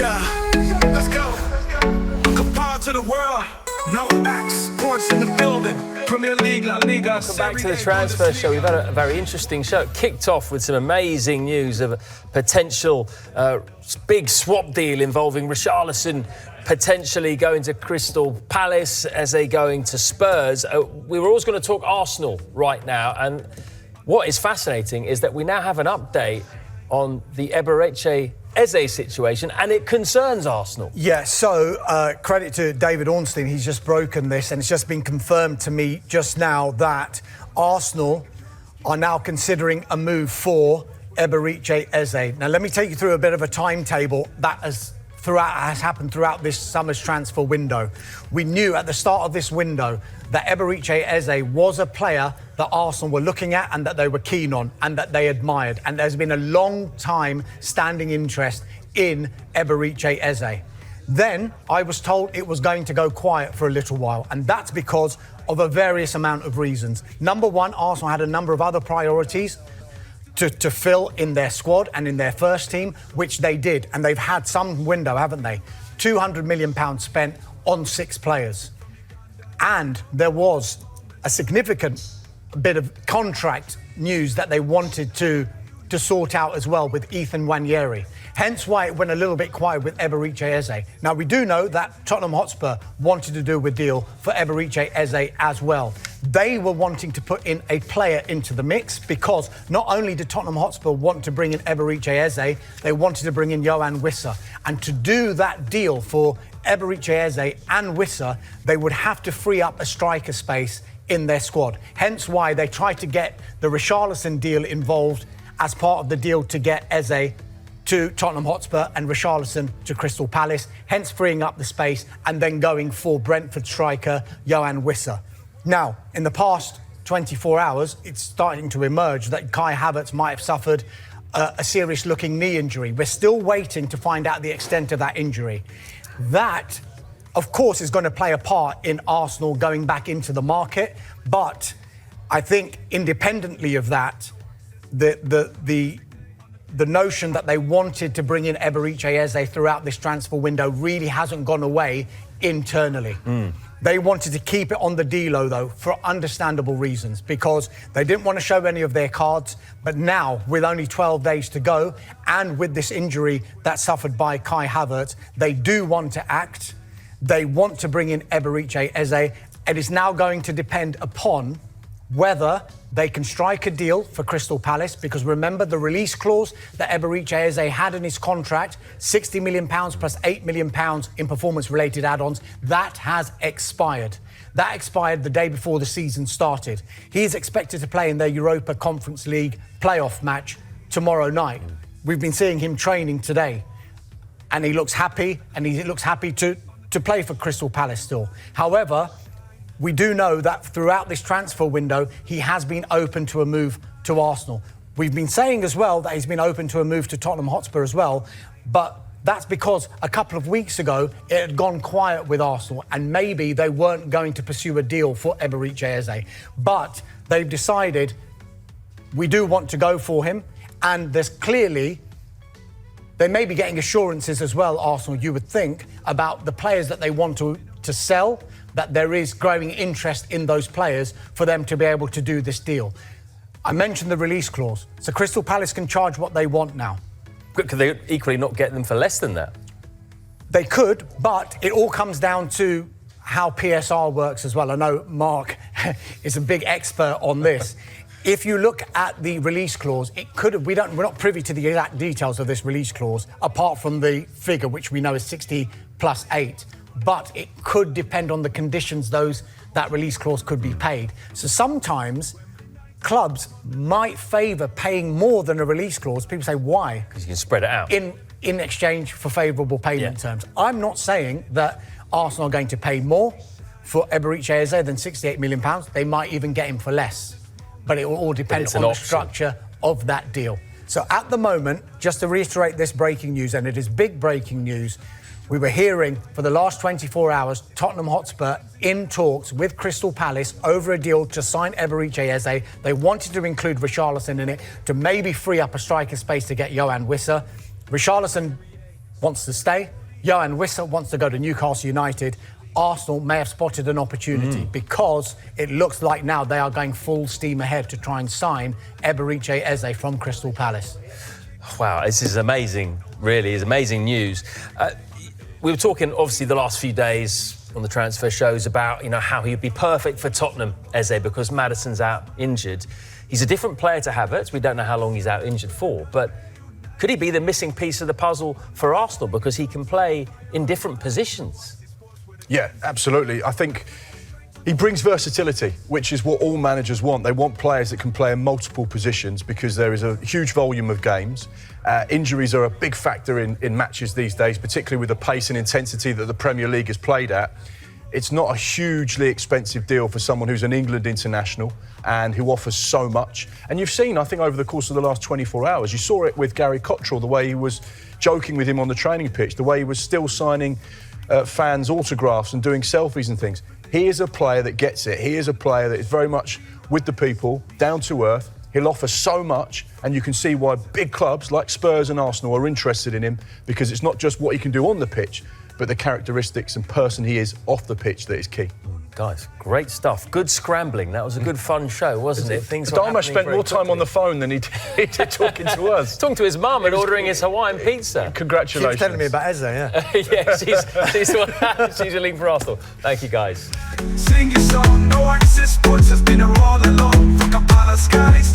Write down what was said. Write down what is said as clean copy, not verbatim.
Yeah, let's go. Compared to the world, Nox Sports in the building. Premier League, Liga, Welcome back to the Serie, transfer show. We've had Bundesliga. a very interesting show. Kicked off with some amazing news of a potential big swap deal involving Richarlison potentially going to Crystal Palace, as they going to Spurs. We were always going to talk Arsenal right now, and what is fascinating is that we now have an update on the Eberechi Eze situation, and it concerns Arsenal. Yeah, so credit to David Ornstein, he's just broken this, and it's just been confirmed to me just now that Arsenal are now considering a move for Eberechi Eze. Now, let me take you through a bit of a timetable that has happened throughout this summer's transfer window. We knew at the start of this window that Eberechi Eze was a player that Arsenal were looking at and that they were keen on and that they admired. And there's been a long time standing interest in Eberechi Eze. Then I was told it was going to go quiet for a little while, and that's because of a various amount of reasons. Number one, Arsenal had a number of other priorities to fill in their squad and in their first team, which they did. And they've had some window, haven't they? £200 million spent on 6 players. And there was a significant bit of contract news that they wanted to sort out as well with Ethan Nwaneri. Hence why it went a little bit quiet with Eberechi Eze. Now, we do know that Tottenham Hotspur wanted to do a deal for Eberechi Eze as well. They were wanting to put in a player into the mix because not only did Tottenham Hotspur want to bring in Eberechi Eze, they wanted to bring in Yoane Wissa. And to do that deal for Eberechi Eze and Wissa, they would have to free up a striker space in their squad. Hence why they tried to get the Richarlison deal involved as part of the deal to get Eze to Tottenham Hotspur and Richarlison to Crystal Palace, hence freeing up the space and then going for Brentford striker Yoane Wissa. Now, in the past 24 hours, it's starting to emerge that Kai Havertz might have suffered a serious-looking knee injury. We're still waiting to find out the extent of that injury. That, of course, is going to play a part in Arsenal going back into the market, but I think independently of that, the notion that they wanted to bring in Eberechi Eze throughout this transfer window really hasn't gone away internally. They wanted to keep it on the D-Lo, though, for understandable reasons, because they didn't want to show any of their cards. But now, with only 12 days to go, and with this injury that's suffered by Kai Havertz, they do want to act. They want to bring in Eberechi Eze. It is now going to depend upon whether they can strike a deal for Crystal Palace, because remember the release clause that Eberechi Eze had in his contract, £60 million plus £8 million in performance-related add-ons, that has expired. That expired the day before the season started. He is expected to play in their Europa Conference League playoff match tomorrow night. We've been seeing him training today, and he looks happy, and he looks happy to play for Crystal Palace still. However, we do know that throughout this transfer window, he has been open to a move to Arsenal. We've been saying as well that he's been open to a move to Tottenham Hotspur as well, but that's because a couple of weeks ago, it had gone quiet with Arsenal, and maybe they weren't going to pursue a deal for Eberechi Eze. But they've decided, we do want to go for him, and there's clearly, they may be getting assurances as well, Arsenal, you would think, about the players that they want to sell, that there is growing interest in those players for them to be able to do this deal. I mentioned the release clause, so Crystal Palace can charge what they want now. Could they equally not get them for less than that? They could, but it all comes down to how PSR works as well. I know Mark is a big expert on this. If you look at the release clause, it could have, we're not privy to the exact details of this release clause, apart from the figure, which we know is 60 plus 8. But it could depend on the conditions that release clause could be paid. So sometimes clubs might favour paying more than a release clause. People say, why? Because you can spread it out. In exchange for favourable payment terms. I'm not saying that Arsenal are going to pay more for Eberechi Eze than £68 million. They might even get him for less. But it will all depend on the structure of that deal. So at the moment, just to reiterate this breaking news, and it is big breaking news, we were hearing for the last 24 hours, Tottenham Hotspur in talks with Crystal Palace over a deal to sign Eberechi Eze. They wanted to include Richarlison in it to maybe free up a striker space to get Yoane Wissa. Richarlison wants to stay. Johan Wissa wants to go to Newcastle United. Arsenal may have spotted an opportunity because it looks like now they are going full steam ahead to try and sign Eberechi Eze from Crystal Palace. Wow, this is amazing, really, is amazing news. We were talking, obviously, the last few days on the transfer shows about, how he'd be perfect for Tottenham, Eze, because Maddison's out injured. He's a different player to Havertz. We don't know how long he's out injured for, but could he be the missing piece of the puzzle for Arsenal because he can play in different positions? Yeah, absolutely. I think he brings versatility, which is what all managers want. They want players that can play in multiple positions because there is a huge volume of games. Injuries are a big factor in matches these days, particularly with the pace and intensity that the Premier League has played at. It's not a hugely expensive deal for someone who's an England international and who offers so much. And you've seen, I think, over the course of the last 24 hours, you saw it with Gary Cottrell, the way he was joking with him on the training pitch, the way he was still signing fans' autographs and doing selfies and things. He is a player that gets it. He is a player that is very much with the people, down to earth. He'll offer so much, and you can see why big clubs like Spurs and Arsenal are interested in him, because it's not just what he can do on the pitch, but the characteristics and person he is off the pitch that is key. Guys, great stuff. Good scrambling. That was a good, fun show, wasn't it? Things Dharma spent more time on the phone than he did talking to us. Talking to his mum and ordering his Hawaiian pizza. Congratulations. She's telling me about Eze, yeah. Yeah, she's a link for Arsenal. Thank you, guys. Sing your song, Nox Sports has been a all along. From Kampala skies